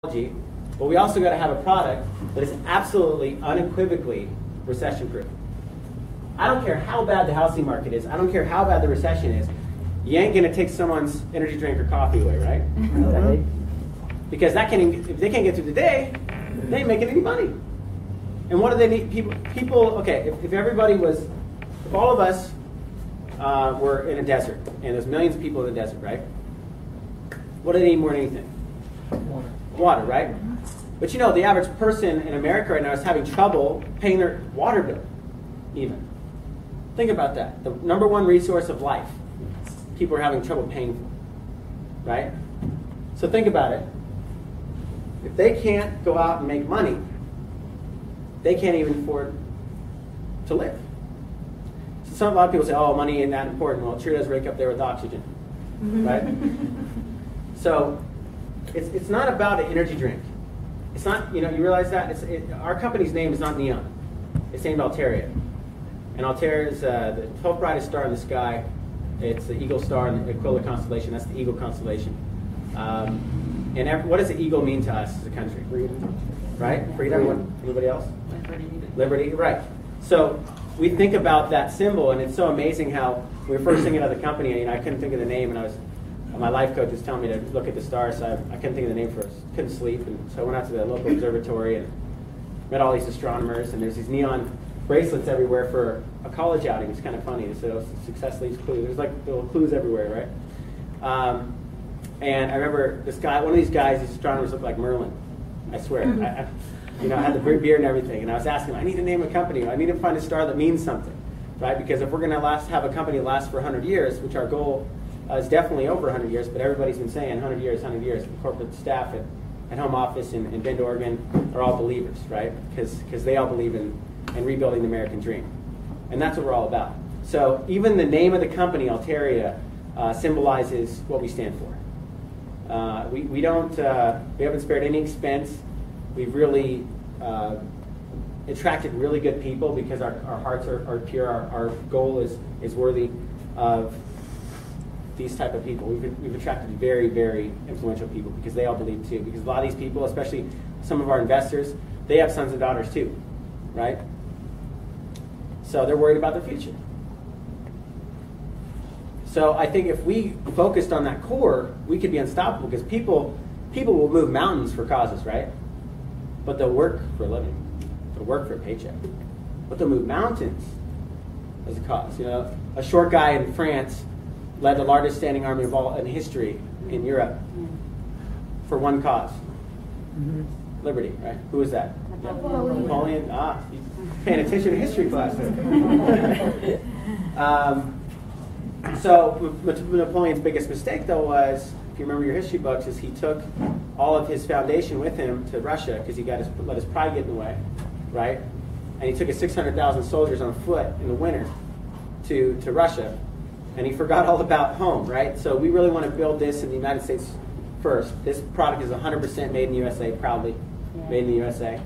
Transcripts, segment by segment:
but we also got to have a product that is absolutely, unequivocally recession-proof. I don't care how bad the housing market is. I don't care how bad the recession is. You ain't going to take someone's energy drink or coffee away, right? Right. Because if they can't get through the day, they ain't making any money. And what do they need? Okay, if everybody was, if all of us were in a desert, and there's millions of people in the desert, right? What do they need more than anything? Water, right? But you know, the average person in America right now is having trouble paying their water bill, even. Think about that. The number one resource of life, people are having trouble paying for, right? So think about it. If they can't go out and make money, they can't even afford to live. So a lot of people say, oh, money ain't that important. Well, it sure does rake up there with oxygen, right? So it's not about an energy drink. It's not, you realize that? Our company's name is not Neon. It's named Altairia. And Altairia is the 12th brightest star in the sky. It's the Eagle star in the Aquila constellation. That's the Eagle constellation. And what does the eagle mean to us as a country? Freedom. Right? Freedom. Anybody else? Liberty. Right. So we think about that symbol, and it's so amazing how we were first thinking of the company. I couldn't think of the name, and my life coach was telling me to look at the stars, so I couldn't think of the name first. Couldn't sleep, and so I went out to the local observatory and met all these astronomers, and there's these neon bracelets everywhere for a college outing. It's kind of funny. So success leaves clues. There's like little clues everywhere, right? And I remember this guy, one of these guys, these astronomers looked like Merlin. I swear. I had the big beard and everything, and I was asking him, I need to name a company. I need to find a star that means something, right? Because if we're going to have a company that lasts for 100 years, which our goal is definitely over 100 years, but everybody's been saying 100 years, 100 years. The corporate staff at home office in Bend, Oregon are all believers, right? Because they all believe in rebuilding the American dream. And that's what we're all about. So even the name of the company, Altairia, symbolizes what we stand for. We haven't spared any expense. We've really attracted really good people because our hearts are pure. Our goal is worthy of these type of people. We've attracted very, very influential people because they all believe too. Because a lot of these people, especially some of our investors, they have sons and daughters too, right? So they're worried about their future. So I think if we focused on that core, we could be unstoppable because people will move mountains for causes, right? But they'll work for a living. They'll work for a paycheck. But they'll move mountains as a cause. A short guy in France led the largest standing army of all in history in Europe for one cause. Liberty, right? Who was that? Napoleon. You're paying attention to history class there. So Napoleon's biggest mistake, though, was, if you remember your history books, is he took all of his foundation with him to Russia because he let his pride get in the way, right? And he took his 600,000 soldiers on foot in the winter to Russia, and he forgot all about home, right? So we really want to build this in the United States first. This product is 100% made in the USA, proudly made in the USA,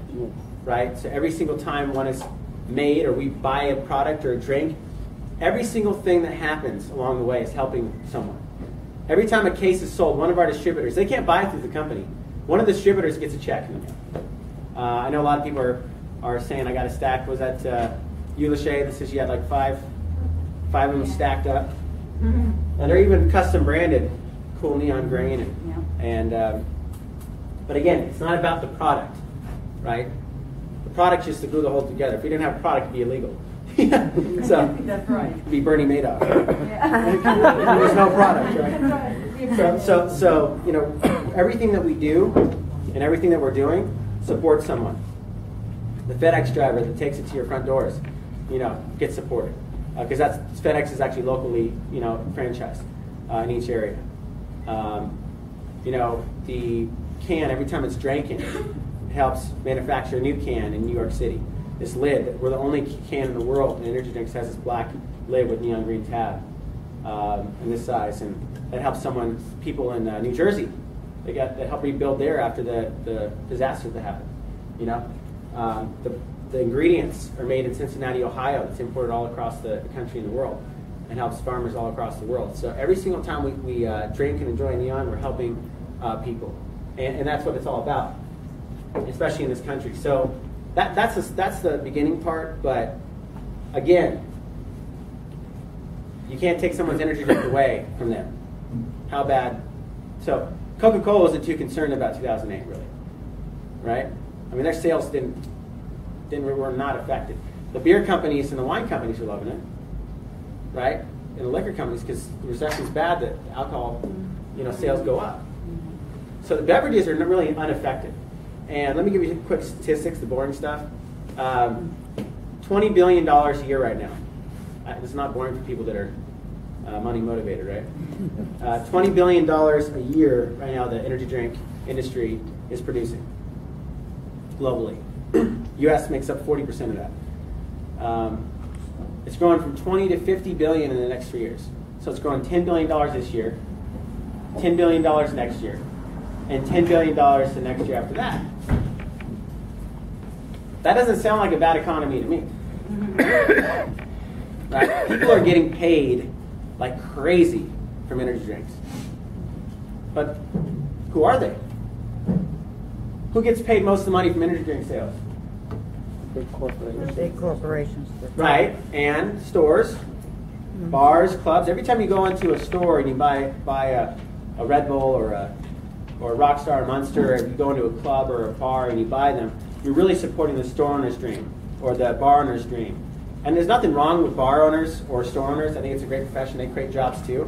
right? So every single time one is made or we buy a product or a drink, every single thing that happens along the way is helping someone. Every time a case is sold, one of our distributors, they can't buy it through the company. One of the distributors gets a check in the mail. I know a lot of people are saying, I got a stack. Was that Ulysses that says she had like five of them stacked up? And they're even custom branded, cool neon green. But again, it's not about the product, right? The product's just the glue that holds together. If we didn't have a product, it'd be illegal. So that's right. It'd be Bernie Madoff. There's no product, right? So everything that we do and everything that we're doing supports someone. The FedEx driver that takes it to your front doors, gets supported because FedEx is actually locally, franchised in each area. The can, every time it's drinking, it helps manufacture a new can in New York City. This lid, we're the only can in the world in energy drinks that has this black lid with neon green tab in this size, and that helps people in New Jersey. They help rebuild there after the disasters that happened. The ingredients are made in Cincinnati, Ohio. It's imported all across the country and the world, and helps farmers all across the world. So every single time we drink and enjoy neon, we're helping people. And that's what it's all about, especially in this country. So that's the beginning part, but again, you can't take someone's energy drink away from them. How bad? So Coca-Cola wasn't too concerned about 2008, really, right? I mean, their sales were not affected. The beer companies and the wine companies are loving it, right? And the liquor companies, because the recession's bad, that alcohol, sales go up. So the beverages are really unaffected. And let me give you quick statistics, the boring stuff. $20 billion a year right now. It's not boring for people that are money motivated, right? $20 billion a year right now the energy drink industry is producing globally. U.S. makes up 40% of that. It's growing from 20 to 50 billion in the next 3 years. So it's growing $10 billion this year, $10 billion next year, and $10 billion the next year after that. That doesn't sound like a bad economy to me. Right? People are getting paid like crazy from energy drinks. But who are they? Who gets paid most of the money from energy drink sales? Big corporations. Big corporations. Right, and stores, bars, clubs. Every time you go into a store and you buy a Red Bull or a Rockstar or Monster, if you go into a club or a bar and you buy them, you're really supporting the store owner's dream or the bar owner's dream. And there's nothing wrong with bar owners or store owners. I think it's a great profession. They create jobs too.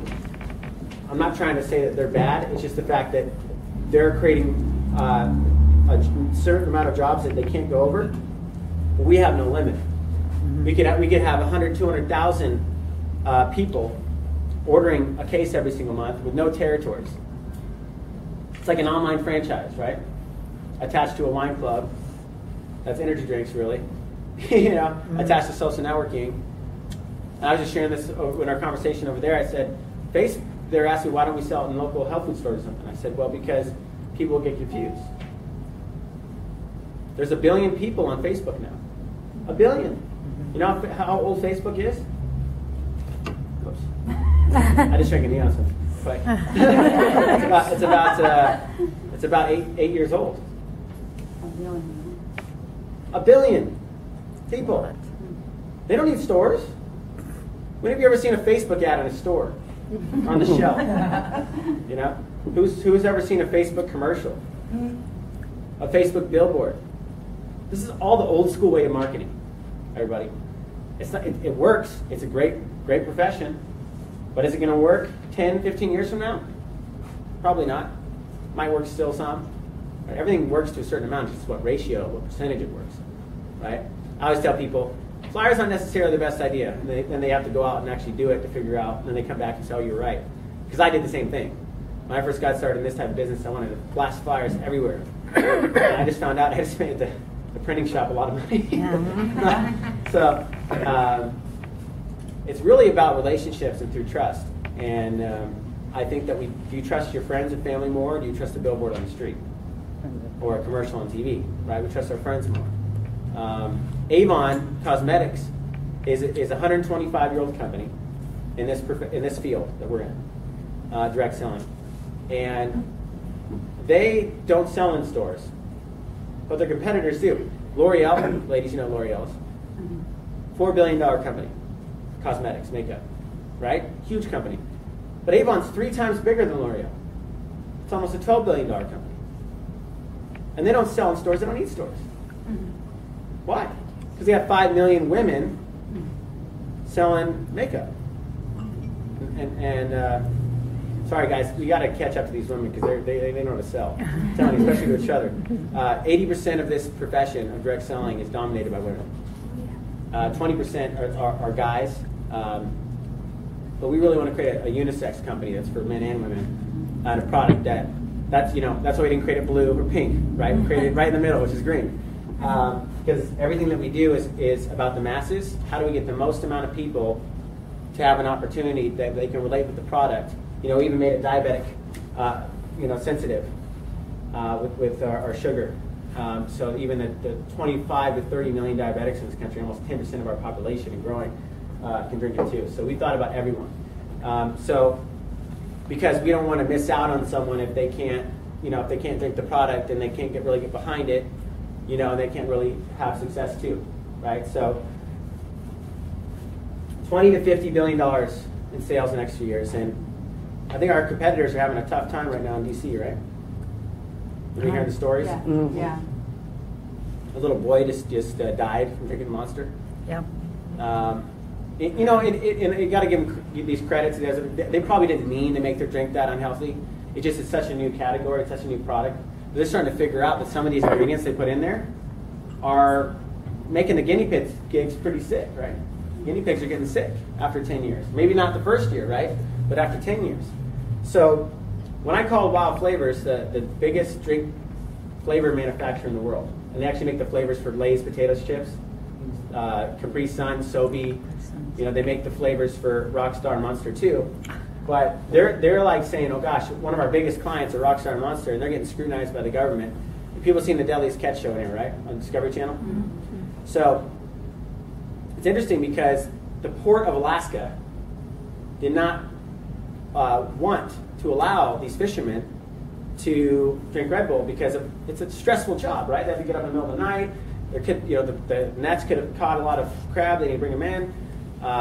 I'm not trying to say that they're bad. It's just the fact that they're creating a certain amount of jobs that they can't go over. But we have no limit. We could have 100, 200,000 people ordering a case every single month with no territories. It's like an online franchise, right? Attached to a wine club. That's energy drinks, really. Attached to social networking. And I was just sharing this in our conversation over there. I said, they're asking, why don't we sell it in local health food stores or something? I said, well, because people will get confused. There's 1 billion people on Facebook now. 1 billion. You know how old Facebook is? Oops. I just drank a neon one. It's about 8 years old. 1 billion. 1 billion people. They don't need stores. When have you ever seen a Facebook ad in a store? On the shelf? Who's ever seen a Facebook commercial? A Facebook billboard? This is all the old school way of marketing, everybody. It works. It's a great profession. But is it going to work 10, 15 years from now? Probably not. Might work still some. Right? Everything works to a certain amount. It's just what ratio, what percentage it works. Right? I always tell people, flyers aren't necessarily the best idea. And then they have to go out and actually do it to figure out. And then they come back and say, oh, you're right. Because I did the same thing. When I first got started in this type of business, I wanted to blast flyers everywhere. And I just found out I had to spend the printing shop a lot of money. So it's really about relationships and through trust. And I think that do you trust your friends and family more, or do you trust a billboard on the street? Or a commercial on TV, right? We trust our friends more. Avon Cosmetics is a 125-year-old company in this field that we're in, direct selling. And they don't sell in stores, but their competitors do. L'Oreal, ladies, you know L'Oreal's, $4 billion company, cosmetics, makeup, right? Huge company. But Avon's 3 times bigger than L'Oreal. It's almost a $12 billion company. And they don't sell in stores, they don't need stores. Why? Because they have 5 million women selling makeup. And sorry guys, we got to catch up to these women because they know how to sell. I'm telling you, especially to each other. 80% of this profession of direct selling is dominated by women. 20% are guys. But we really want to create a unisex company that's for men and women, and a product that's why we didn't create it blue or pink, right? We created it right in the middle, which is green. Because everything that we do is about the masses. How do we get the most amount of people to have an opportunity that they can relate with the product? We even made it diabetic, sensitive with our sugar. So even the 25 to 30 million diabetics in this country, almost 10% of our population and growing, can drink it too. So we thought about everyone. Because we don't want to miss out on someone if they can't if they can't drink the product, then they can't really get behind it, and they can't really have success too, right? So 20 to $50 billion in sales in the next few years, and I think our competitors are having a tough time right now in DC, right? Have you heard the stories? Yeah. Mhm. Yeah. A little boy just died from drinking Monster. Yeah. You got to give them these credits. They probably didn't mean to make their drink that unhealthy. It just is such a new category, it's such a new product. They're starting to figure out that some of these ingredients they put in there are making the guinea pigs pretty sick, right? Guinea pigs are getting sick after 10 years. Maybe not the first year, right? But after 10 years. So when I called Wild Flavors the biggest drink flavor manufacturer in the world, and they actually make the flavors for Lay's potato chips, Capri Sun, Sobe, they make the flavors for Rockstar and Monster too. But they're like saying, oh gosh, one of our biggest clients are Rockstar and Monster, and they're getting scrutinized by the government. And people seen the Deadliest Catch show in here, right? On Discovery Channel. Mm-hmm. So it's interesting because the port of Alaska did not want to allow these fishermen to drink Red Bull because it's a stressful job, right? They have to get up in the middle of the night. There could, the nets could have caught a lot of crab. They need to bring them in.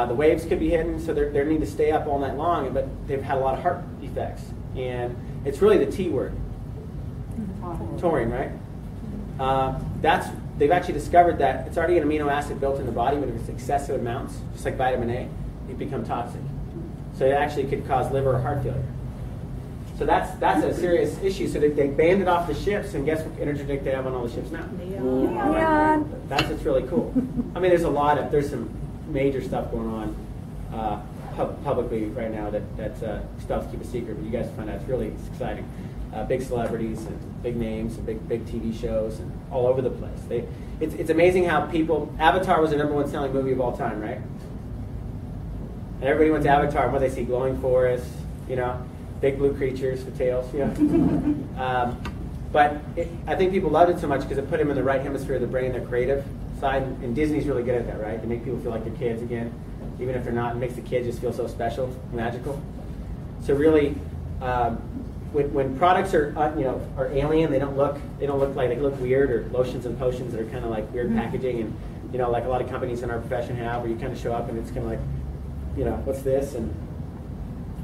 The waves could be hidden, so they need to stay up all night long. But they've had a lot of heart defects, and it's really the T word, taurine, right? They've actually discovered that it's already an amino acid built in the body, but if it's excessive amounts, just like vitamin A, it become toxic. So it actually could cause liver or heart failure. So that's a serious issue. So they banned it off the ships, and guess what energy drink they have on all the ships now? Neon. That's what's really cool. I mean, there's some major stuff going on publicly right now that's stuff to keep a secret, but you guys find out it's really exciting. Big celebrities and big names and big TV shows and all over the place. It's amazing how Avatar was the #1 selling movie of all time, right? And everybody went to Avatar, and what they see, glowing forests, big blue creatures with tails, but I think people loved it so much because it put them in the right hemisphere of the brain, their creative side, and Disney's really good at that, right? They make people feel like they're kids again, even if they're not. It makes the kids just feel so special, magical. So really, when products are alien, they don't look like, they look weird, or lotions and potions that are kind of like weird packaging, and like a lot of companies in our profession have, where you kind of show up and it's kind of like, what's this? And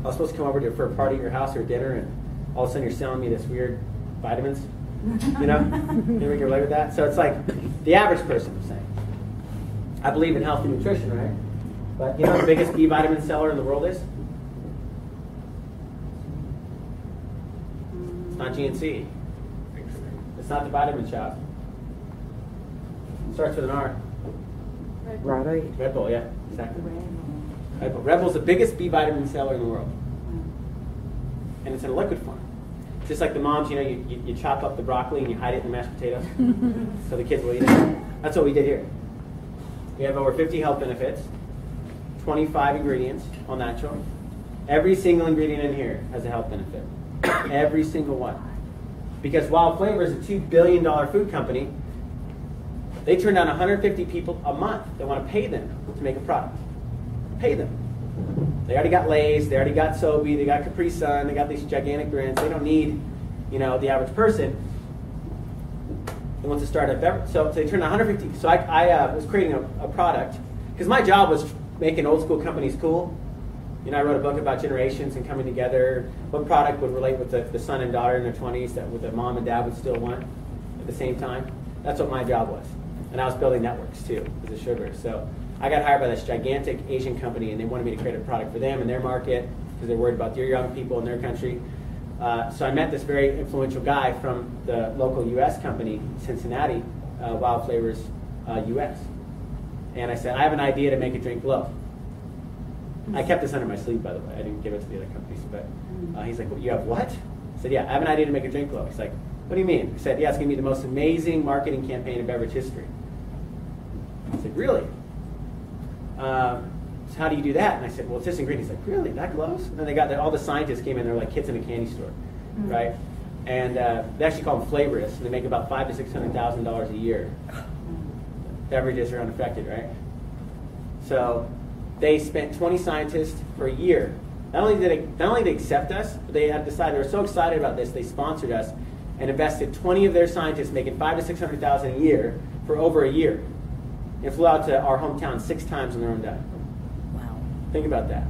I was supposed to come over for a party at your house or dinner, and all of a sudden you're selling me this weird vitamins. Anybody can relate with that? So it's like the average person, I'm saying. I believe in healthy nutrition, right? But the biggest B vitamin seller in the world is? It's not GNC. It's not the Vitamin Shop. It starts with an R. Right. Red Bull, yeah, exactly. Red Bull. Red Bull's the biggest B vitamin seller in the world. And it's in a liquid form. Just like the moms, you chop up the broccoli and you hide it in the mashed potatoes so the kids will eat it. That's what we did here. We have over 50 health benefits, 25 ingredients, all natural. Every single ingredient in here has a health benefit. Every single one. Because Wild Flavors is a $2 billion food company, they turn down 150 people a month that want to pay them to make a product. Pay them. They already got Lay's, they already got Sobe, they got Capri Sun, they got these gigantic brands. They don't need, the average person that wants to start a beverage. So they turned 150. So I was creating a product, because my job was making old school companies cool. I wrote a book about generations and coming together. What product would relate with the son and daughter in their 20s that the mom and dad would still want at the same time? That's what my job was. And I was building networks too, as a sugar. So I got hired by this gigantic Asian company, and they wanted me to create a product for them in their market because they're worried about their young people in their country. So I met this very influential guy from the local U.S. company, Cincinnati, Wild Flavors U.S. And I said, I have an idea to make a drink glow. I kept this under my sleeve, by the way. I didn't give it to the other companies. But he's like, well, you have what? I said, yeah, I have an idea to make a drink glow. He's like, what do you mean? I said, yeah, it's going to be the most amazing marketing campaign in beverage history. I said, really? So how do you do that? And I said, well, it's this ingredient. He's like, really? That glows? And then they got all the scientists came in. They're like kids in a candy store, right? And they actually call them flavorists, and they make about $500,000 to $600,000 a year. Beverages are unaffected, right? So they spent 20 scientists for a year. Not only did they accept us, but they had decided, they were so excited about this, they sponsored us, and invested 20 of their scientists making $500,000 to $600,000 a year for over a year, and flew out to our hometown 6 times on their own dime. Wow. Think about that.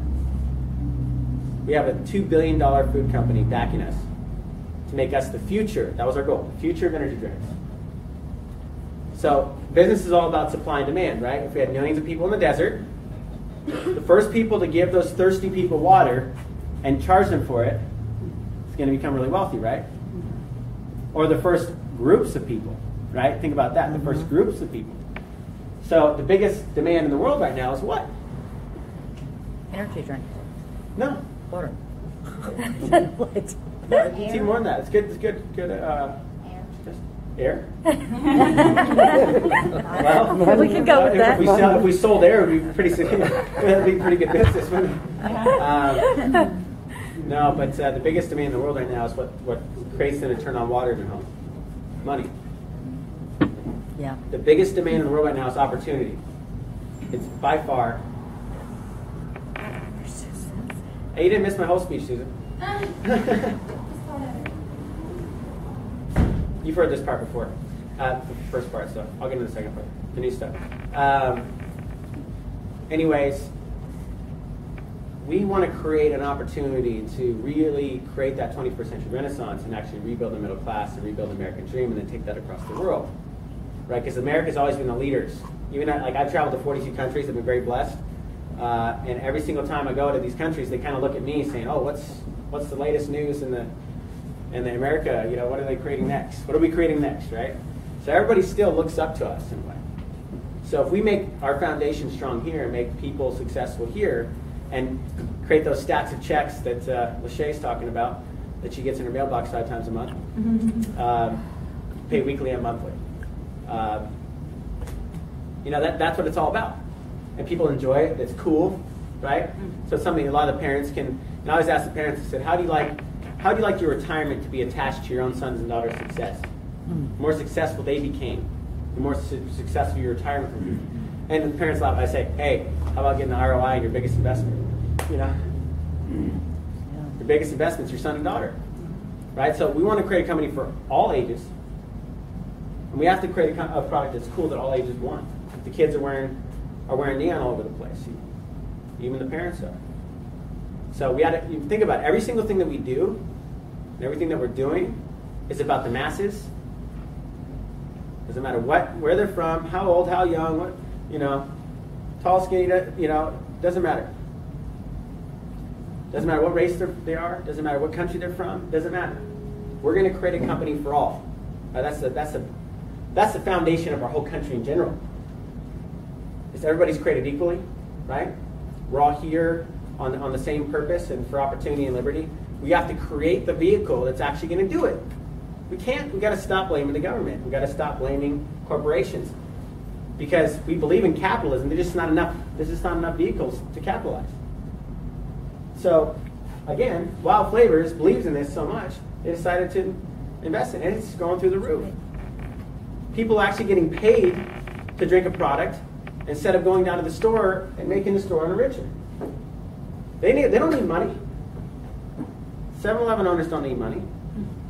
We have a $2 billion food company backing us to make us the future. That was our goal, the future of energy drinks. So business is all about supply and demand, right? If we had millions of people in the desert, the first people to give those thirsty people water and charge them for it is going to become really wealthy, right? Or the first groups of people, right? Think about that, the first groups of people. So the biggest demand in the world right now is what? Energy drink. No. Water. What? It's even more than that. It's good. It's good. Good. Just air. Well, We can go with that. If we sold air, it would be pretty. It'd be pretty good business, wouldn't it? No, but the biggest demand in the world right now is what creates them to turn on water in their home. Money. Yeah. The biggest demand in the world right now is opportunity. It's by far. Hey, you didn't miss my whole speech, Susan. You've heard this part before, the first part, so I'll get into the second part, the new stuff. Anyways, we want to create an opportunity to really create that 21st century renaissance and actually rebuild the middle class and rebuild the American dream and then take that across the world, right? Because America's always been the leaders. Even I've traveled to 42 countries, I've been very blessed. And every single time I go to these countries, they kind of look at me saying, "Oh, what's the latest news in the America? You know, what are they creating next? What are we creating next?" Right? So everybody still looks up to us in a way. So if we make our foundation strong here and make people successful here, and create those stacks of checks that Lachey's talking about, that she gets in her mailbox 5 times a month, pay weekly and monthly. That's what it's all about. And people enjoy it. It's cool, right? So it's something a lot of the parents can. And I always ask the parents. I said, "How do you like your retirement to be attached to your own sons and daughters' success? The more successful they became, the more successful your retirement will be." And the parents laugh. I say, "Hey, how about getting the ROI on your biggest investment? You know, your biggest investment is your son and daughter, right?" So we want to create a company for all ages, and we have to create a product that's cool that all ages want. The kids are wearing neon all over the place. Even the parents are. So we had to think about every single thing that we do, and everything that we're doing is about the masses. Doesn't matter where they're from, how old, how young, what, tall, skinny, doesn't matter. Doesn't matter what race they are. Doesn't matter what country they're from. Doesn't matter. We're going to create a company for all. That's the foundation of our whole country in general. Everybody's created equally, right? We're all here on the same purpose and for opportunity and liberty. We have to create the vehicle that's actually going to do it. We got to stop blaming the government. We got to stop blaming corporations, because we believe in capitalism. There's just not enough vehicles to capitalize. So, again, Wild Flavors believes in this so much, they decided to invest in it. It's going through the roof. People are actually getting paid to drink a product instead of going down to the store and making the store richer. They don't need money. 7-Eleven owners don't need money.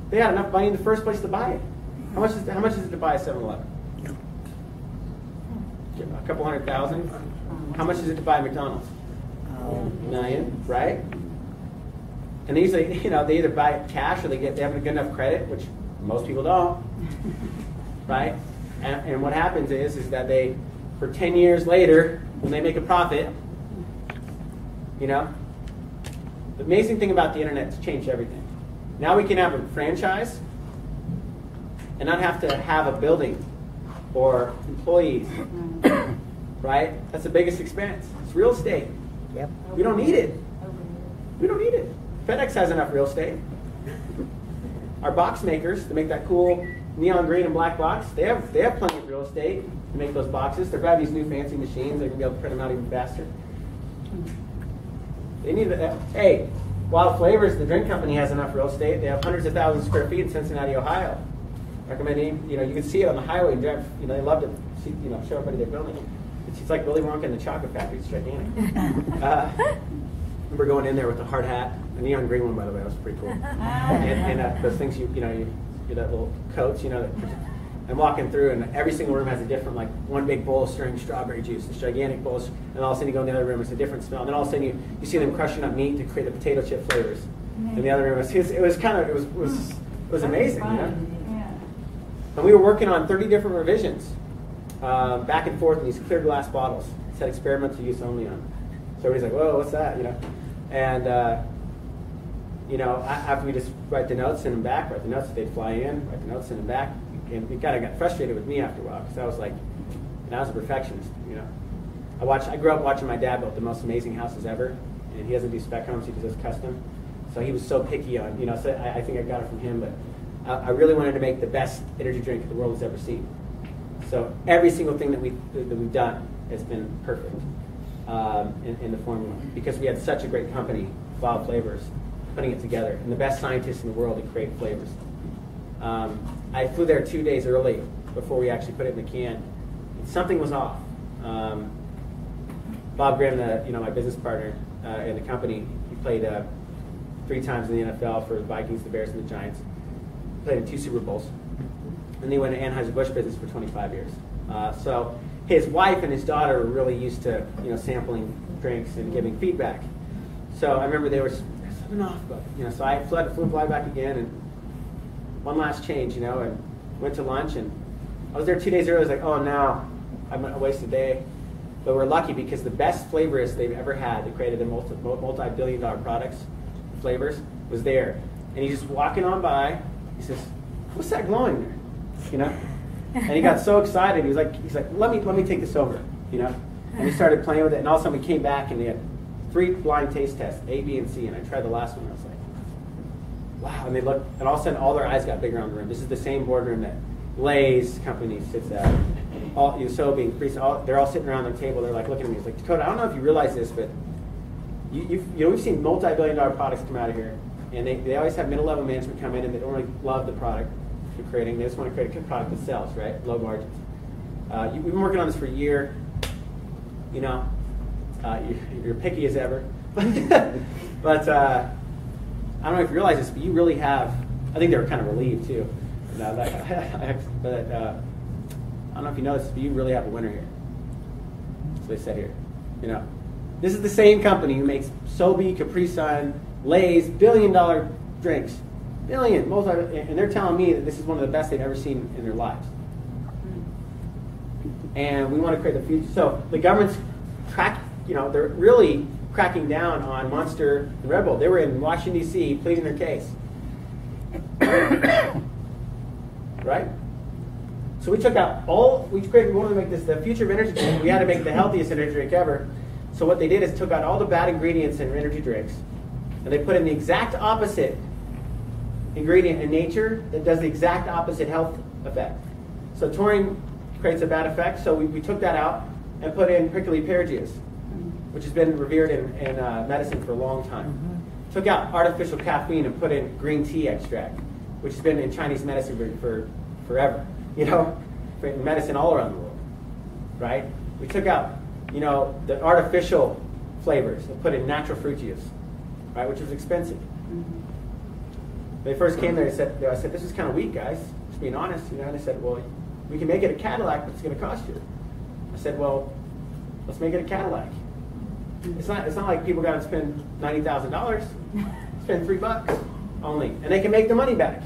They had enough money in the first place to buy it. How much is it to buy a 7-Eleven? A couple $100,000. How much is it to buy a McDonald's? $1 million, right? And they usually, they either buy it cash or they have a good enough credit, which most people don't, right? And what happens is that they, for 10 years later, when they make a profit, the amazing thing about the internet has changed everything. Now we can have a franchise and not have to have a building or employees, right? That's the biggest expense. It's real estate. Yep. We don't need it. We don't need it. FedEx has enough real estate. Our box makers, to make that cool neon green and black box, they have plenty of real estate to make those boxes. They're grabbing these new fancy machines. They're going to be able to print them out even faster. They need that. Hey, Wild Flavors, the drink company, has enough real estate. They have hundreds of thousands of square feet in Cincinnati, Ohio. Recommending, you can see it on the highway and drive. They love to see, show everybody their building. It's like Willy Wonka and the Chocolate Factory. It's gigantic. We're going in there with a hard hat, a neon green one, by the way. That was pretty cool. And those things you that little coats, I'm walking through, and every single room has a different, like one big bowl of stirring strawberry juice, this gigantic bowl, and all of a sudden you go in the other room, it's a different smell. And then all of a sudden you see them crushing up meat to create the potato chip flavors. In the other room, it was amazing, And we were working on 30 different revisions, back and forth in these clear glass bottles. It said experimental use only on. So everybody's like, whoa, what's that? And after we just write the notes, send them back, write the notes, they'd fly in, write the notes, send them back. And it kind of got frustrated with me after a while, because I was like, I was a perfectionist, I grew up watching my dad build the most amazing houses ever, and he doesn't do spec homes, he does custom. So he was so picky on, so I think I got it from him, but I really wanted to make the best energy drink the world has ever seen. So every single thing that we've done has been perfect in the formula, because we had such a great company, Wild Flavors, putting it together, and the best scientists in the world to create flavors. I flew there 2 days early before we actually put it in the can. Something was off. Bob Graham, my business partner in the company, he played 3 times in the NFL for the Vikings, the Bears, and the Giants. Played in 2 Super Bowls. And he went to Anheuser-Busch business for 25 years. So his wife and his daughter were really used to sampling drinks and giving feedback. So I remember there's something off, but so I flew back again, and one last change, and went to lunch, and I was there 2 days early. I was like, oh no, I'm gonna waste a day. But we're lucky, because the best flavorist they've ever had that created the multi-billion-dollar products, flavors, was there. And he's just walking on by. He says, "What's that glowing there?" And he got so excited. He's like, let me take this over, And he started playing with it. And all of a sudden we came back, and they had 3 blind taste tests, A, B, and C. And I tried the last one. I was like, wow. And they looked, and all of a sudden all their eyes got bigger on the room. This is the same boardroom that Lay's company sits at. All Yosobi, they're all sitting around the table. They're like looking at me. It's like, Dakota, I don't know if you realize this, but we've seen multi-billion-dollar products come out of here, and they always have middle-level management come in, and they don't really love the product they're creating. They just want to create a product that sells, right? Low margins. We've been working on this for a year. You're picky as ever, but I don't know if you realize this, but you really have. I think they were kind of relieved too. But I don't know if you know this, but you really have a winner here. That's what they said here. This is the same company who makes Sobe, Capri Sun, Lay's, billion-dollar drinks, and they're telling me that this is one of the best they've ever seen in their lives. And we want to create the future. So the government's they're really cracking down on Monster and Red Bull. They were in Washington, D.C. pleading their case. Right? So we took out we wanted to make this the future of energy drink. We had to make the healthiest energy drink ever. So what they did is took out all the bad ingredients in energy drinks, and they put in the exact opposite ingredient in nature that does the exact opposite health effect. So taurine creates a bad effect, so we took that out and put in prickly pear juice, which has been revered in medicine for a long time. Took out artificial caffeine and put in green tea extract, which has been in Chinese medicine for forever, for medicine all around the world, right? We took out, the artificial flavors and put in natural fruit juice, right, which was expensive. When they first came there, I said, this is kind of weak, guys, just being honest, and they said, well, we can make it a Cadillac, but it's going to cost you. I said, well, let's make it a Cadillac. It's not like people got to spend $90,000. Spend $3 only, and they can make the money back.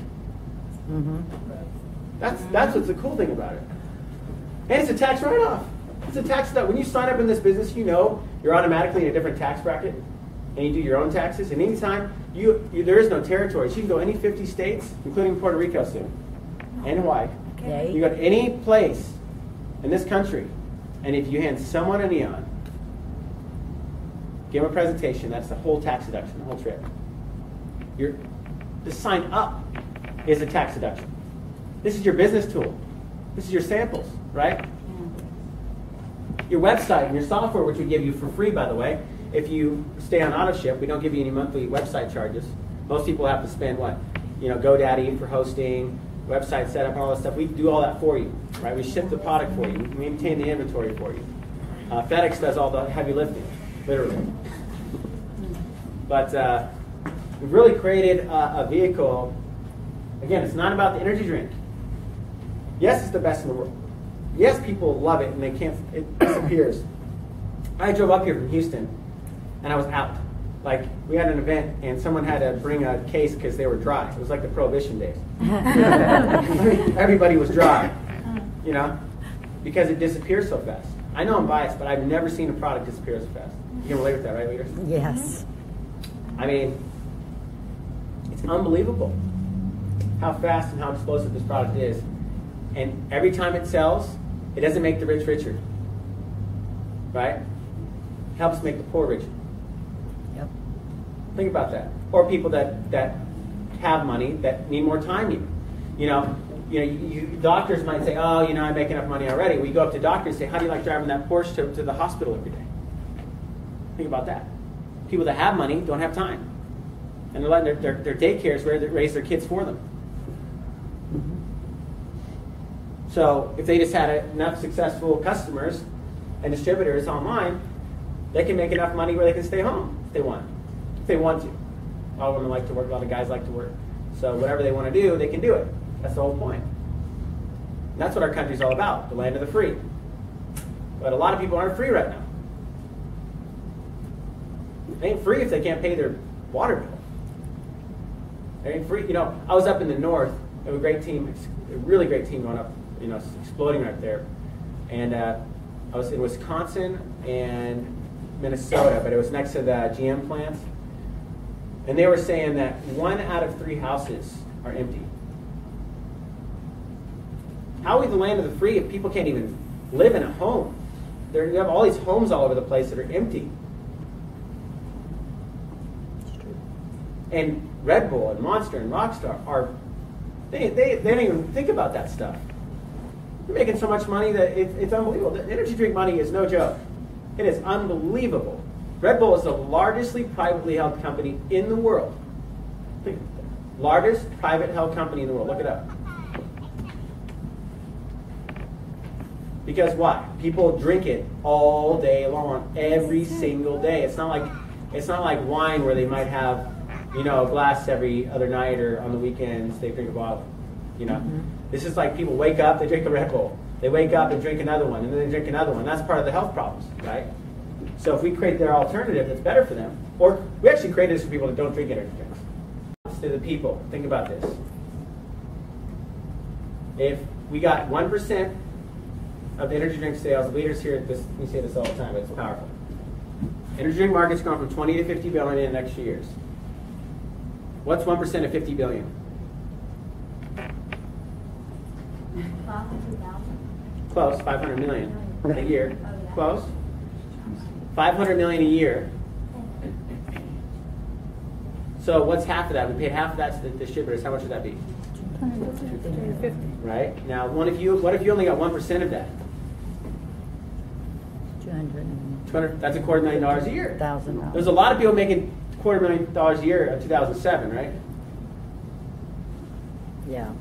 That's what's the cool thing about it. And it's a tax write-off. It's a tax that when you sign up in this business, you're automatically in a different tax bracket, and you do your own taxes. And anytime there is no territories. You can go any 50 states, including Puerto Rico soon, and Hawaii. Okay. You go to any place in this country, and if you hand someone a neon, give them a presentation, that's the whole tax deduction, the whole trip. The sign up is a tax deduction. This is your business tool. This is your samples, right? Your website and your software, which we give you for free, by the way. If you stay on auto ship, we don't give you any monthly website charges. Most people have to spend what? GoDaddy for hosting, website setup, and all that stuff. We do all that for you, right? We ship the product for you. We maintain the inventory for you. FedEx does all the heavy lifting, literally. But we've really created a vehicle Again, it's not about the energy drink. Yes, it's the best in the world. Yes, people love it and they can't, it disappears. I drove up here from Houston and I was out. Like, we had an event and someone had to bring a case because they were dry. It was like the Prohibition days. Everybody was dry, you know, because it disappears so fast. I know I'm biased, but I've never seen a product disappear so fast. You can relate with that, right, leaders? Yes. I mean, it's unbelievable how fast and how explosive this product is. And every time it sells, it doesn't make the rich richer, right? It helps make the poor richer. Yep. Think about that. Or people that have money that need more time even. Doctors might say, oh, I make enough money already. We go up to doctors and say, how do you like driving that Porsche to the hospital every day? Think about that. People that have money don't have time. And they're letting their daycares raise their kids for them. So if they just had enough successful customers and distributors online, they can make enough money where they can stay home if they want. If they want to. A lot of women like to work, a lot of guys like to work. So whatever they want to do, they can do it. That's the whole point. And that's what our country's all about, the land of the free. But a lot of people aren't free right now. They ain't free if they can't pay their water bill. They ain't free. I was up in the north. We have a great team, a really great team going up. It's exploding right there. And I was in Wisconsin and Minnesota, but it was next to the GM plants. And they were saying that 1 out of 3 houses are empty. How are we the land of the free if people can't even live in a home? You have all these homes all over the place that are empty. And Red Bull and Monster and Rockstar they don't even think about that stuff. They're making so much money that it's unbelievable. The energy drink money is no joke. It is unbelievable. Red Bull is the largest privately held company in the world. Largest private held company in the world. Look it up. Because why? People drink it all day long, every single day. It's not like wine where they might have, a glass every other night or on the weekends they drink a bottle. This is like people wake up, they drink a Red Bull. They wake up and drink another one, and then they drink another one. That's part of the health problems, right? So if we create their alternative that's better for them, or we actually created this for people that don't drink energy drinks. To the people, think about this. If we got 1% of the energy drink sales, leaders here, we say this all the time, but it's powerful. Energy drink market's going from 20 to 50 billion in the next few years. What's 1% of 50 billion? 500,000. Close, 500 million a year. Close. 500 million a year. So what's half of that? We paid half of that to the distributors. How much would that be? 250. Right? Now, what if you only got 1% of that? 200,000 That's $250,000 a year. dollars. There's a lot of people making $250,000 a year in 2007, right? Yeah.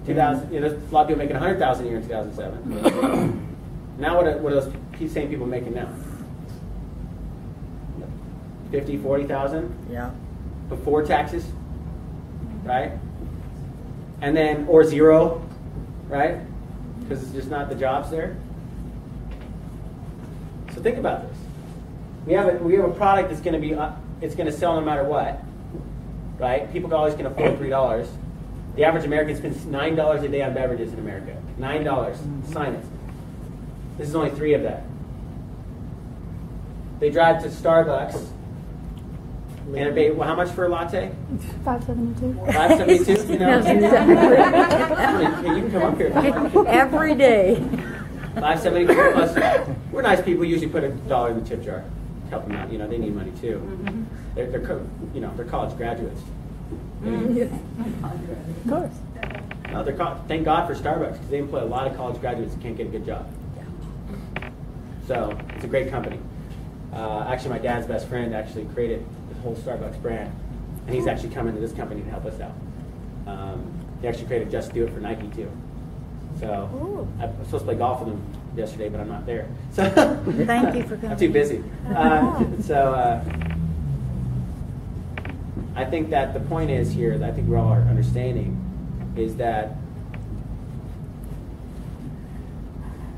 2000. There's a lot of people making $100,000 a year in 2007. Now, what are those same people making now? 50, 40,000 Yeah. before taxes, right? And then or zero, right? Because it's just not the jobs there. So think about this. We have a product that's going to be it's going to sell no matter what, right? People always can afford $3. The average American spends $9 a day on beverages in America. $9. Sign it. This is only 3 of that. They drive to Starbucks and pay how much for a latte? $5.72. $5.72. Hey, you can come up here. Every day. $5.72 plus. We're nice people. Usually put $1 in the tip jar. Help them out. They need money too. They're college graduates. Of course. No, thank God for Starbucks because they employ a lot of college graduates that can't get a good job. So it's a great company. Actually, my dad's best friend actually created the whole Starbucks brand, and he's actually coming to this company to help us out. He actually created Just Do It for Nike too. So I was supposed to play golf with him yesterday, but I'm not there. So Thank you for coming. I'm too busy. I think that the point is here that I think we're all understanding is that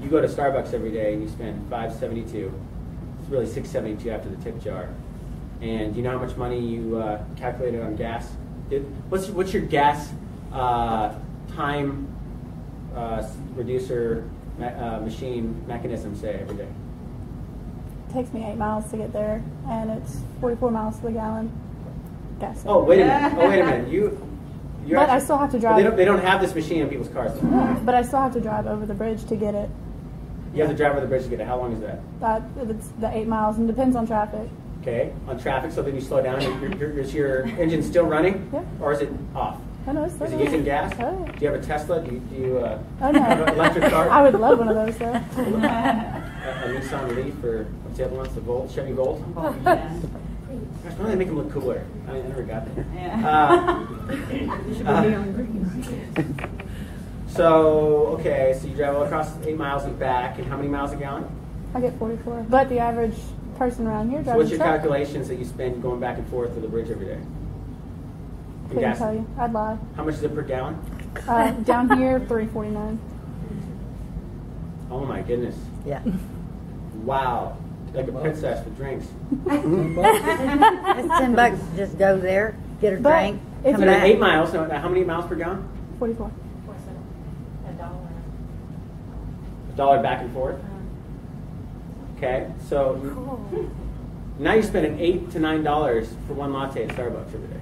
you go to Starbucks every day and you spend $5.72. It's really $6.72 after the tip jar. And you know how much money you calculated on gas? What's your gas time reducer machine mechanism say every day? It takes me 8 miles to get there, and it's 44 miles to the gallon. Gas. Oh, wait a minute. Oh, wait a minute. But I still have to drive. They don't have this machine in people's cars. Yeah, but I still have to drive over the bridge to get it. You have to drive over the bridge to get it. How long is that? It's the 8 miles, and depends on traffic. Okay, on traffic, so then you slow down. Is your engine still running? Yeah. Or is it off? I know, it's still Is it using gas? Oh, yeah. Do you have a Tesla? Do you Oh, no. have an electric car? I would love one of those, though. A Nissan Leaf, or what's the other one? The Volt, Chevy Volt? Oh, yeah. Gosh, why don't they make them look cooler? I never got there. So, okay, so you drive all across 8 miles and back, and how many miles a gallon? I get 44. But the average person around here So drives what's a your truck. calculations that you spend going back and forth to the bridge every day? In Couldn't gas? tell you. I'd lie. How much is it per gallon? Down here, $3.49. Oh my goodness. Yeah. Wow. Like a princess with drinks. It's $10 to just go there, get a But drink, if come So you're back. 8 miles, so how many miles per gallon? 44. $1 back and forth. Okay, so now you're spending $8 to $9 for one latte at Starbucks every day.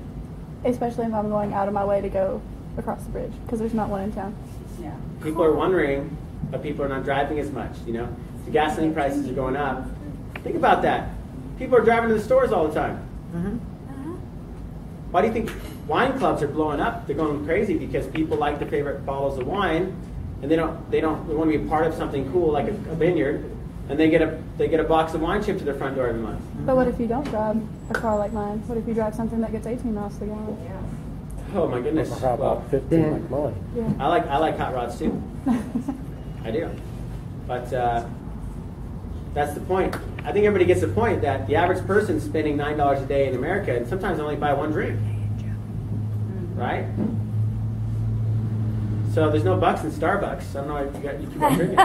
Especially if I'm going out of my way to go across the bridge, because there's not one in town. Yeah. People are wondering, but people are not driving as much, you know? The gasoline prices are going up. Think about that. People are driving to the stores all the time. Mhm. Why do you think wine clubs are blowing up? They're going crazy because people like their favorite bottles of wine, and they want to be a part of something cool like a vineyard, and they get a box of wine shipped to their front door every month. But what if you don't drive a car like mine? What if you drive something that gets 18 miles to the gallon? Oh my goodness! How about 15 like mine? Yeah. I like hot rods too. I do, but that's the point. I think everybody gets the point that the average person's spending $9 a day in America, and sometimes they only buy one drink, right? So there's no bucks in Starbucks. I don't know why you keep on drinking.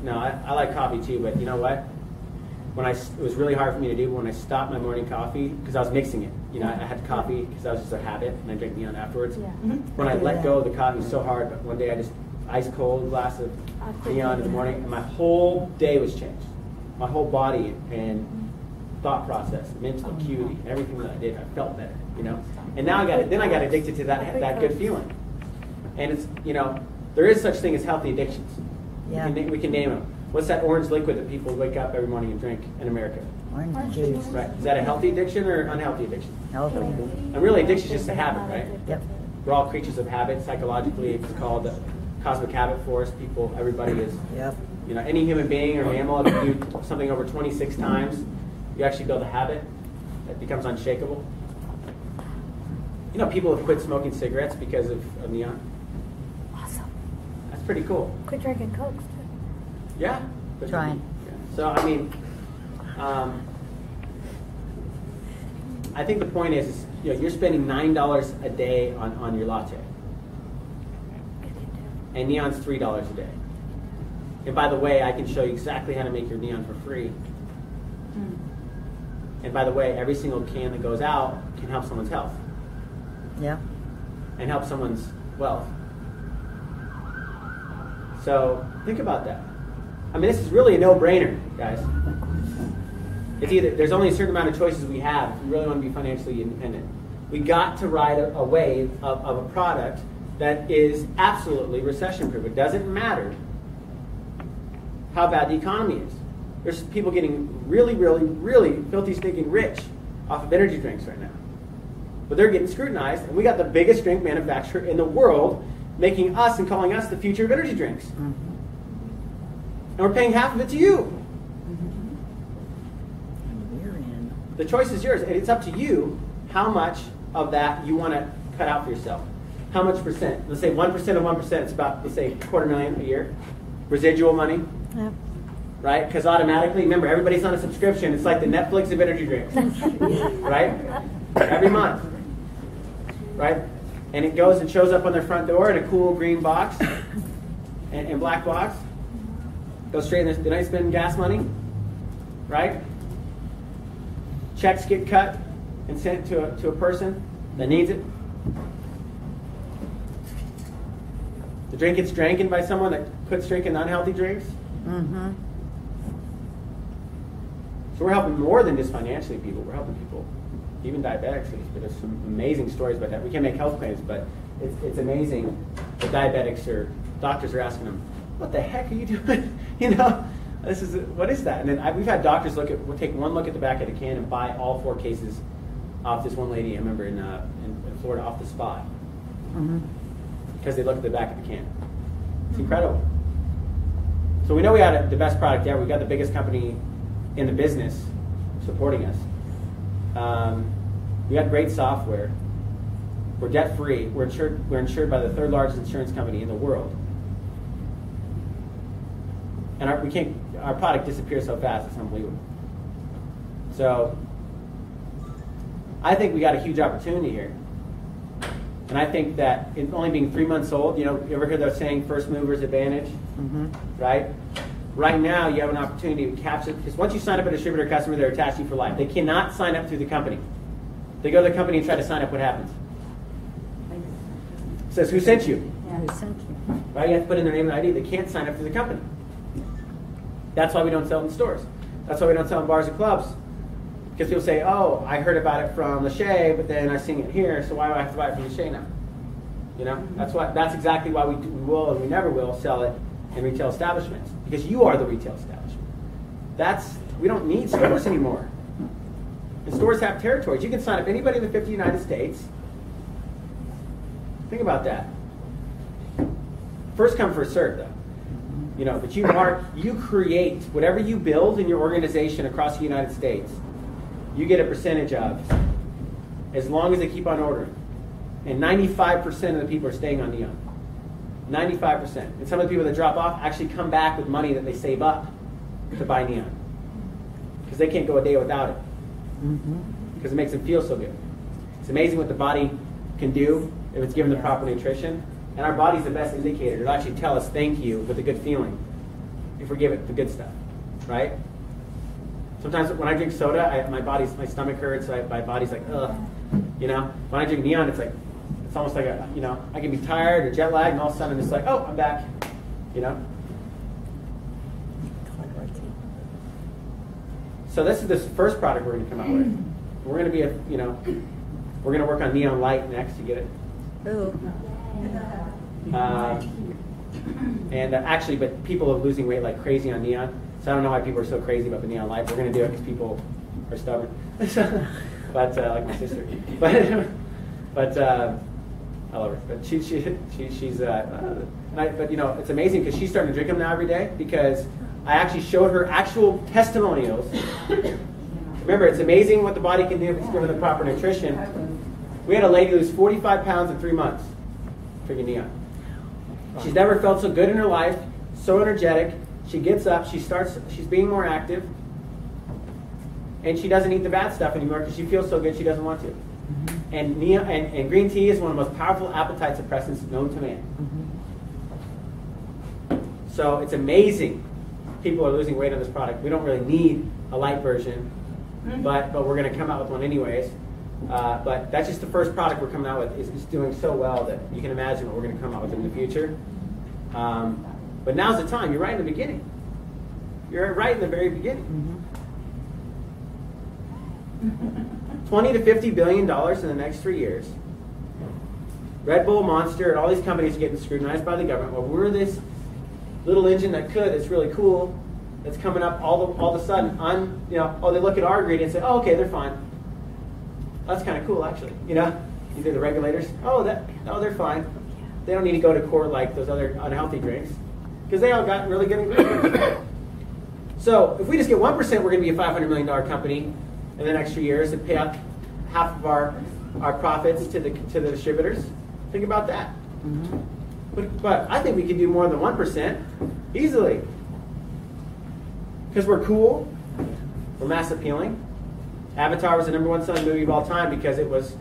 No, I like coffee too, but you know what? It was really hard for me to do when I stopped my morning coffee because I was mixing it. You know, I had coffee because that was just a habit, and I drank Neon afterwards. Yeah. When I let go of the coffee, it was so hard. But one day I just ice cold glass of Neon in the morning, and my whole day was changed. My whole body and thought process, mental acuity, everything that I did, I felt better. You know, and now I got addicted to that good feeling. And it's, you know, there is such thing as healthy addictions. Yeah. We can name them. What's that orange liquid that people wake up every morning and drink in America? Orange juice. Right. Is that a healthy addiction or unhealthy addiction? Healthy. And really, addiction is just a habit, right? Yep. We're all creatures of habit. Psychologically, it's called the cosmic habit force. Everybody is. Yep. You know, any human being or animal, if you do something over 26 times, you actually build a habit that becomes unshakable. You know, people have quit smoking cigarettes because of Neon. Awesome. That's pretty cool. Quit drinking Cokes, too. Yeah. Trying. Yeah. So, I mean, I think the point is, you know, you're spending $9 a day on your latte. And Neon's $3 a day. And by the way, I can show you exactly how to make your Neon for free. And by the way, every single can that goes out can help someone's health Yeah. and help someone's wealth. So think about that. I mean, this is really a no-brainer, guys. It's either, there's only a certain amount of choices we have if we really want to be financially independent. We got to ride a wave of a product that is absolutely recession-proof. It doesn't matter how bad the economy is. There's people getting really, really, really filthy, stinking rich off of energy drinks right now. But they're getting scrutinized, and we got the biggest drink manufacturer in the world making us and calling us the future of energy drinks. Mm-hmm. And we're paying half of it to you. You're in. The choice is yours, and it's up to you how much of that you want to cut out for yourself. How much percent? Let's say 1% of 1%, it's about, let's say, $250,000 a year. Residual money, Yep. right? Because automatically, remember, everybody's on a subscription. It's like the Netflix of energy drinks, right? Every month, right? and it goes and shows up on their front door in a cool green box and black box. Goes straight in. Did I spend gas money? Right? Checks get cut and sent to a person that needs it. The drink gets drank by someone that quits drinking unhealthy drinks. Mm-hmm. So we're helping more than just financially people. We're helping people, even diabetics. There's some amazing stories about that. We can't make health claims, but it's amazing. The diabetics doctors are asking them, "What the heck are you doing?" You know, what is that? And then we've had doctors we'll take one look at the back of the can and buy all 4 cases off this one lady. I remember in Florida off the spot. Mm-hmm. Because they look at the back of the can. It's incredible. So we know we got the best product ever. We got the biggest company in the business supporting us. We got great software. We're debt free. We're insured by the 3rd largest insurance company in the world. And our product disappears so fast, it's unbelievable. So I think we got a huge opportunity here. And I think that it only being 3 months old, you ever heard that saying, first mover's advantage? Mm-hmm. Right? Right now, you have an opportunity to capture, because once you sign up a distributor customer, they're attached to you for life. They cannot sign up through the company. They go to the company and try to sign up, what happens? It says, who sent you? Yeah, who sent you? Right? You have to put in their name and ID. They can't sign up through the company. That's why we don't sell it in stores. That's why we don't sell in bars and clubs. Because people say, oh, I heard about it from Lachey, but then I seen it here, so why do I have to buy it from Lachey now? You know, that's exactly why we will and we never will sell it in retail establishments. Because you are the retail establishment. We don't need stores anymore. And stores have territories. You can sign up anybody in the 50 United States. Think about that. First come, first serve, though. You know, but you create whatever you build in your organization across the United States. You get a percentage of, as long as they keep on ordering. And 95% of the people are staying on Neon. 95%. And some of the people that drop off actually come back with money that they save up to buy Neon. Because they can't go a day without it. Because it makes them feel so good. It's amazing what the body can do if it's given the proper nutrition. And our body's the best indicator. It'll actually tell us thank you with a good feeling if we give it the good stuff. Right? Sometimes when I drink soda, my stomach hurts. My body's like, ugh. You know, when I drink Neon, it's almost like I can be tired or jet lagged, and all of a sudden I'm just like, oh, I'm back. You know. So this is the first product we're going to come out with. We're going to be we're going to work on Neon Light next to get it. Ooh. Actually, but people are losing weight like crazy on Neon. So I don't know why people are so crazy about the Neon Light. We're going to do it because people are stubborn. But like my sister. But I love her. But she's but it's amazing because she's starting to drink them now every day because I actually showed her actual testimonials. Remember, it's amazing what the body can do if it's given the proper nutrition. We had a lady lose 45 pounds in 3 months drinking Neon. She's never felt so good in her life, so energetic. She gets up, she's being more active, and she doesn't eat the bad stuff anymore because she feels so good she doesn't want to. And green tea is one of the most powerful appetite suppressants known to man. So it's amazing people are losing weight on this product. We don't really need a light version, but we're going to come out with one anyways. But that's just the first product we're coming out with. It's doing so well that you can imagine what we're going to come out with in the future. But now's the time. You're right in the beginning. You're right in the very beginning. $20 to $50 billion in the next 3 years. Red Bull, Monster, and all these companies are getting scrutinized by the government. Well, we're this little engine that's really cool, that's coming up all of a sudden. They look at our ingredients and say, oh, okay, they're fine. That's kind of cool, actually. Either the regulators, they're fine. They don't need to go to court like those other unhealthy drinks because they all got really good ingredients. So if we just get 1%, we're going to be a $500 million company in the next few years and pay out half of our profits to the distributors. Think about that. But I think we can do more than 1% easily because we're cool, we're mass appealing. Avatar was the #1 selling movie of all time because it was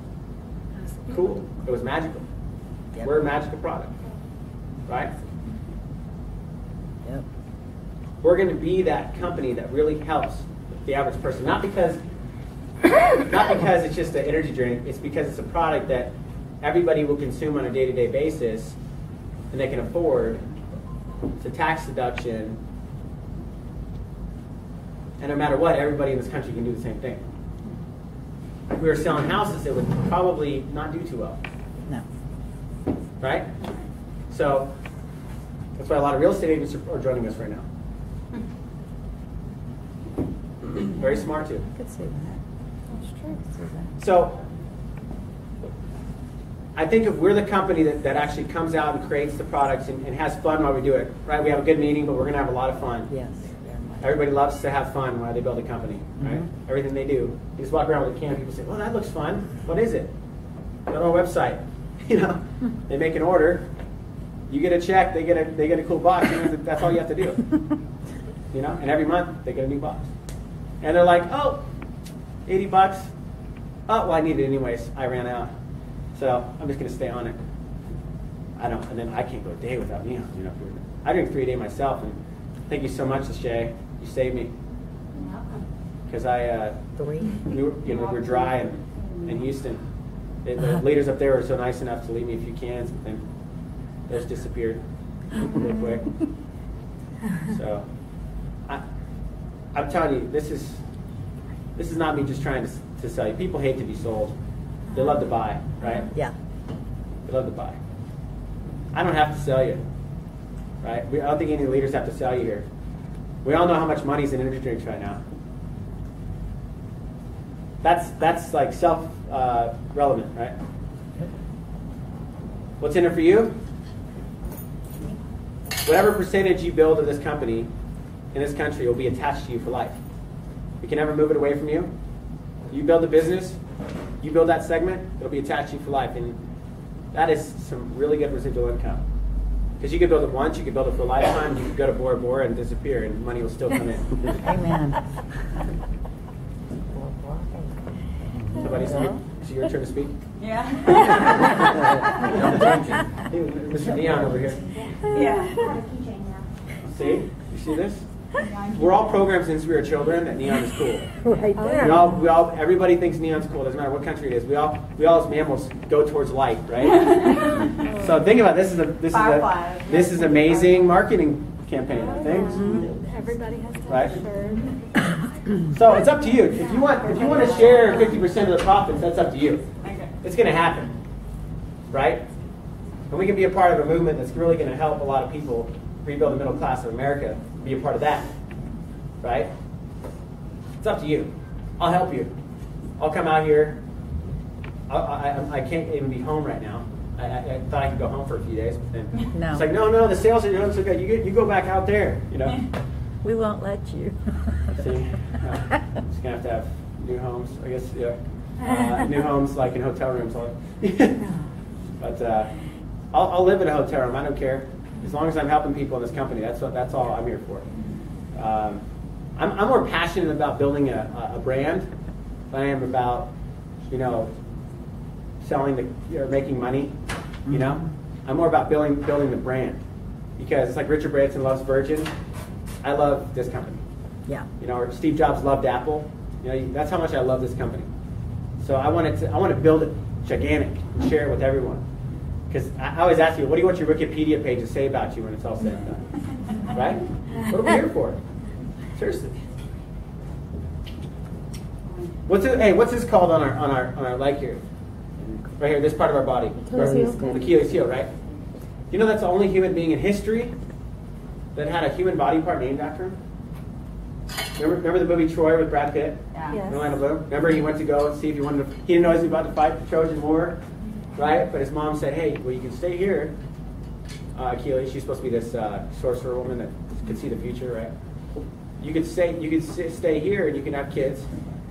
cool, it was magical. Yep. We're a magical product, right? Yep. We're going to be that company that really helps the average person. Not because it's just an energy drink. It's because it's a product that everybody will consume on a day-to-day basis, and they can afford. It's a tax deduction, and no matter what, everybody in this country can do the same thing. If we were selling houses, it would probably not do too well. No. Right? So that's why a lot of real estate agents are joining us right now. Very smart too. I could see that. That's true. See that. So I think if we're the company that actually comes out and creates the products and has fun while we do it, right? We have a good meeting, but we're going to have a lot of fun. Yes. Very much. Everybody loves to have fun while they build a company, right? Mhm. Everything they do. You just walk around with a can, people say, "Well, that looks fun. What is it?" Go to our website. You know, they make an order. You get a check. They get a cool box. You know, that's all you have to do. You know, and every month they get a new box. And they're like, "Oh, $80. Oh, well, I need it anyways. I ran out, so I'm just going to stay on it." And then I can't go a day without Neon. You know, I drink 3 a day myself, and thank you so much, Shay. You saved me. Because Three. we were dry in Houston. The leaders up there were so nice enough to leave me a few cans, but then those disappeared real quick. So I'm telling you, this is not me just trying to sell you. People hate to be sold. They love to buy, right? Yeah. They love to buy. I don't have to sell you, right? I don't think any leaders have to sell you here. We all know how much money's in energy drinks right now. That's like self-relevant, right? What's in it for you? Whatever percentage you build of this company in this country will be attached to you for life. We can never move it away from you. You build a business, you build that segment, it'll be attached to you for life. And that is some really good residual income. Because you could build it once, you could build it for a lifetime, you could go to Bora Bora and disappear, and money will still come in. Amen. Somebody speak? Is it your turn to speak? Yeah. Mr. Neon over here. Yeah. See? You see this? We're all programmed since we were children that neon is cool. Right there. Everybody thinks neon's cool. Doesn't matter what country it is. We all as mammals go towards light, right? So think about this. This is amazing marketing campaign. I think. Everybody has to Right. have a shirt. So it's up to you. If you want to share 50% of the profits, that's up to you. Okay. It's going to happen, right? And we can be a part of a movement that's really going to help a lot of people rebuild the middle class of America. Be a part of that, right? It's up to you. I'll help you. I'll come out here. I can't even be home right now. I thought I could go home for a few days, but then No. it's like, no, the sales are doing so good. You go back out there, you know. We won't let you. See, just gonna have to have new homes, I guess. Yeah, new homes like in hotel rooms. But I'll live in a hotel room. I don't care, as long as I'm helping people in this company. That's all I'm here for. I'm more passionate about building a brand than I am about, selling or making money. You know, I'm more about building the brand, because it's like Richard Branson loves Virgin. I love this company. Yeah. Or Steve Jobs loved Apple. That's how much I love this company. So I want to build it gigantic and share it with everyone. Because I always ask you, what do you want your Wikipedia page to say about you when it's all said and done? Right? What are we here for? Seriously. What's this called on our leg here? Right here, this part of our body. Achilles heel. The Achilles heel, right? You know that's the only human being in history that had a human body part named after him? Remember the movie Troy with Brad Pitt? Yeah. Yes. Orlando Bloom? Remember he went to go and see if he wanted to, he didn't know he was about to fight the Trojan War, right? But his mom said, hey, well, you can stay here. Achilles, she's supposed to be this sorcerer woman that could see the future, right? You could stay here and you can have kids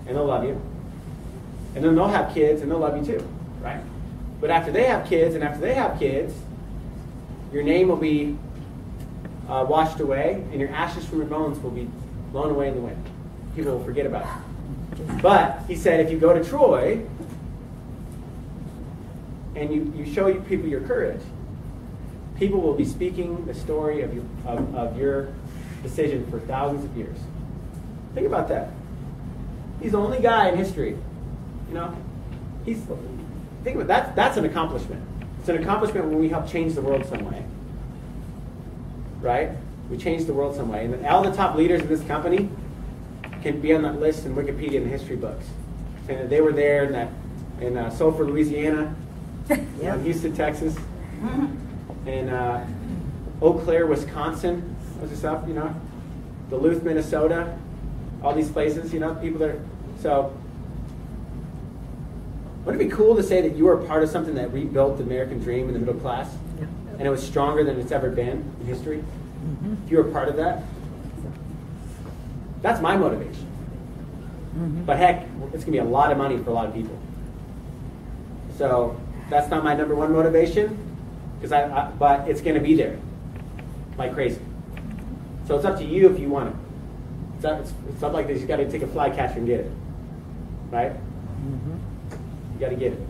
and they'll love you. And then they'll have kids and they'll love you too, right? But after they have kids your name will be washed away, and your ashes from your bones will be blown away in the wind. People will forget about it. But he said, if you go to Troy, and you show people your courage, people will be speaking the story of your decision for thousands of years. Think about that. He's the only guy in history. You know, think about that. That's an accomplishment. It's an accomplishment when we help change the world some way. Right? We change the world some way. And all the top leaders in this company can be on that list in Wikipedia and history books. And they were there in Sulphur, Louisiana, in Houston, Texas, in Eau Claire, Wisconsin. Was this up? You know, Duluth, Minnesota. All these places. You know, people that. So, wouldn't it be cool to say that you were a part of something that rebuilt the American dream in the middle class, and it was stronger than it's ever been in history? If you were a part of that, that's my motivation. But heck, it's gonna be a lot of money for a lot of people. So that's not my number one motivation, but it's gonna be there, like crazy. So it's up to you if you want it. It's not like this. You got to take a flycatcher and get it, right? You got to get it.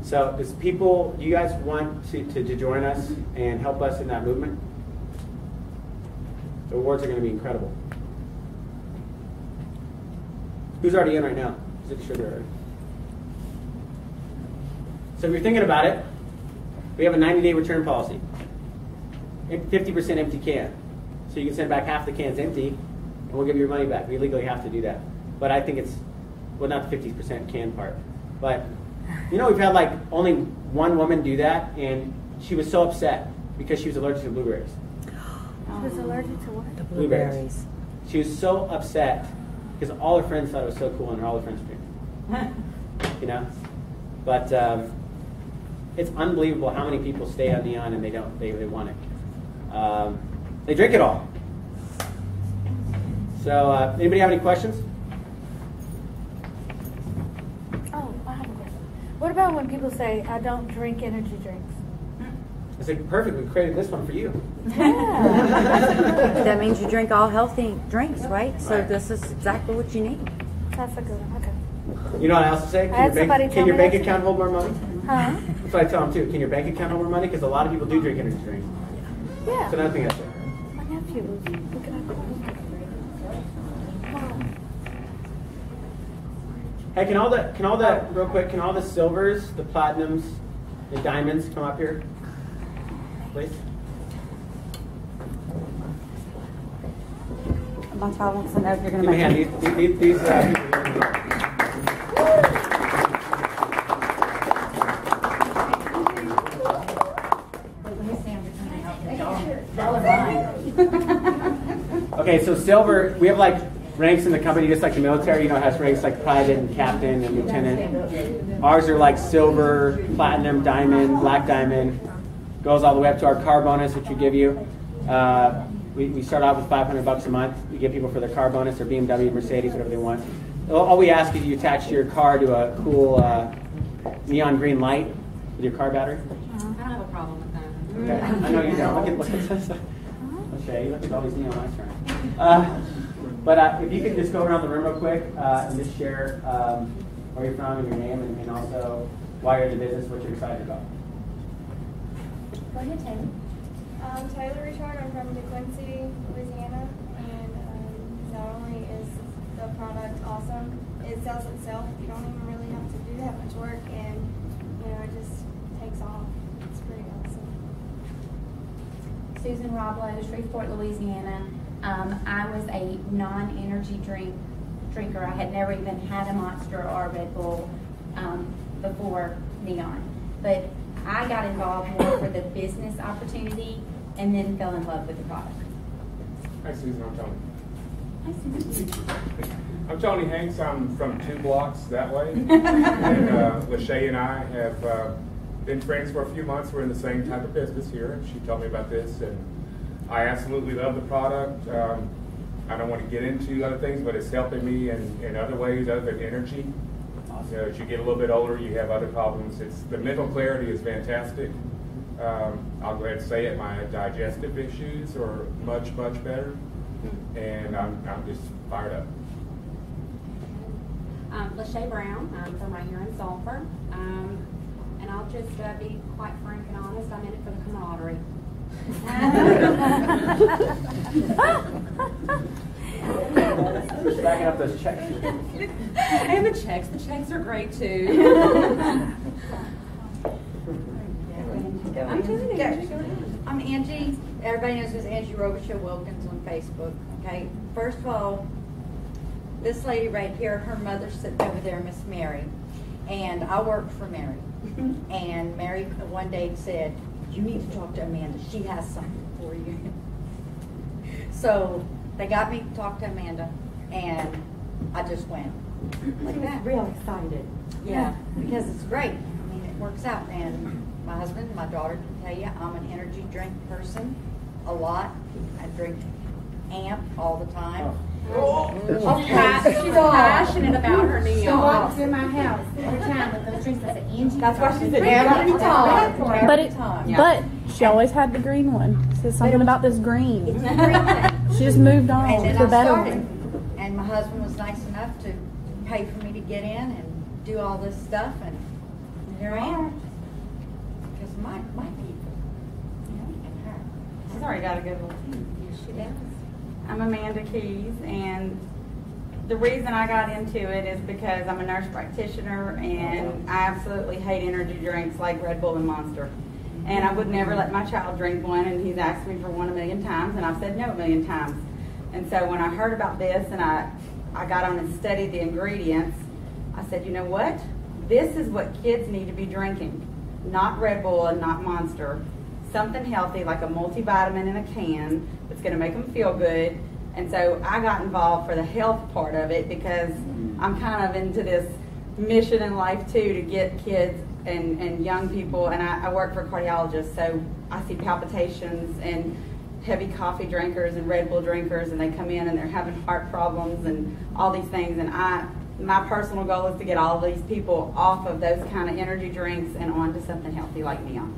So, do you guys want to join us and help us in that movement? The awards are going to be incredible. Who's already in right now? Just sure they're already. So if you're thinking about it, we have a 90-day return policy. 50% empty can. So you can send back half the cans empty, and we'll give you your money back. We legally have to do that. But I think it's, well, not the 50% can part. But, you know, we've had like only one woman do that, and she was so upset because she was allergic to blueberries. She was allergic to what? The blueberries. She was so upset because all her friends thought it was so cool, and all her friends drank. You know? But it's unbelievable how many people stay on Neon and they want it. They drink it all. So, anybody have any questions? Oh, I have a question. What about when people say, I don't drink energy drinks? I said, perfect, we created this one for you. That means you drink all healthy drinks, right? So Right. this is exactly what you need. That's a good one. Okay. You know what I also say? I had somebody tell Can your me bank that account hold more money? Huh? That's what I tell them too. Can your bank account hold more money? Because a lot of people do drink energy drinks. Yeah. That's another thing I say. My nephew was looking at the Hey, can all the real quick? Can all the silvers, the platinums, the diamonds come up here, please? My child wants to know if you're going Give to me a make hand. These people here. Okay, so silver, we have like ranks in the company just like the military, you know, it has ranks like private and captain and lieutenant. Ours are like silver, platinum, diamond, black diamond. Goes all the way up to our car bonus, which we give you. We start out with $500 a month. We give people for their car bonus, their BMW, Mercedes, whatever they want. All we ask is you attach your car to a cool neon green light with your car battery. I don't have a problem with that. Okay, I know you don't. Look at this. Okay, look at all these neon lights around. But if you could just go around the room real quick and just share where you're from and your name, and also why you're in the business, what you're excited about. Go ahead, Taylor. Taylor Richard. I'm from DeQuincy, Louisiana, and not only is the product awesome, it sells itself. You don't even really have to do that much work, and it just takes off. It's pretty awesome. Susan Roblo, Shreveport, Louisiana. I was a non-energy drinker. I had never even had a Monster or a Red Bull before Neon. But I got involved more for the business opportunity and then fell in love with the product. Hi, Susan. I'm Tony. Hi, Susan. I'm Tony Hanks. I'm from 2 blocks that way. And Lachey and I have been friends for a few months. We're in the same type of business here. She told me about this, and I absolutely love the product. I don't want to get into other things, but it's helping me in other ways other than energy. You know, as you get a little bit older, you have other problems. The mental clarity is fantastic. I'll go ahead and say it. My digestive issues are much, much better, and I'm just fired up. Lachey Brown. I'm from right here in Sulphur. I'll just be quite frank and honest. I'm in it for the camaraderie. Backing up those checks. And the checks. The checks are great too. I'm telling you. I'm Angie. Everybody knows who's Angie Robichaud Wilkins on Facebook. Okay. First of all, this lady right here, her mother's sitting over there, Miss Mary, and I worked for Mary. And Mary one day said, "You need to talk to Amanda. She has something for you." So they got me to talk to Amanda, and I just went like that. Real excited. Yeah, because it's great. I mean, it works out. And my husband and my daughter can tell you I'm an energy drink person a lot. I drink AMP all the time. She's passionate about her She neon. walks in my house every time with those drinks. I said, Angie. That's why she's an every time. But but she always had the green one. She said something about this green. She just moved on And then to I a better started. one. And my husband was nice enough to pay for me to get in and do all this stuff, and here I am. Because my people, and her. She's already got a good little team. Yes, she does. I'm Amanda Keys, and the reason I got into it is because I'm a nurse practitioner, and I absolutely hate energy drinks like Red Bull and Monster. And I would never let my child drink one, and he's asked me for one a million times, and I've said no a million times. And so when I heard about this and I got on and studied the ingredients, I said, you know what? This is what kids need to be drinking. Not Red Bull and not Monster. Something healthy like a multivitamin in a can that's going to make them feel good. And so I got involved for the health part of it because I'm kind of into this mission in life too, to get kids and young people, and I work for a cardiologist, so I see palpitations and heavy coffee drinkers and Red Bull drinkers, and they come in and they're having heart problems and all these things, and my personal goal is to get all of these people off of those kind of energy drinks and onto something healthy like neon.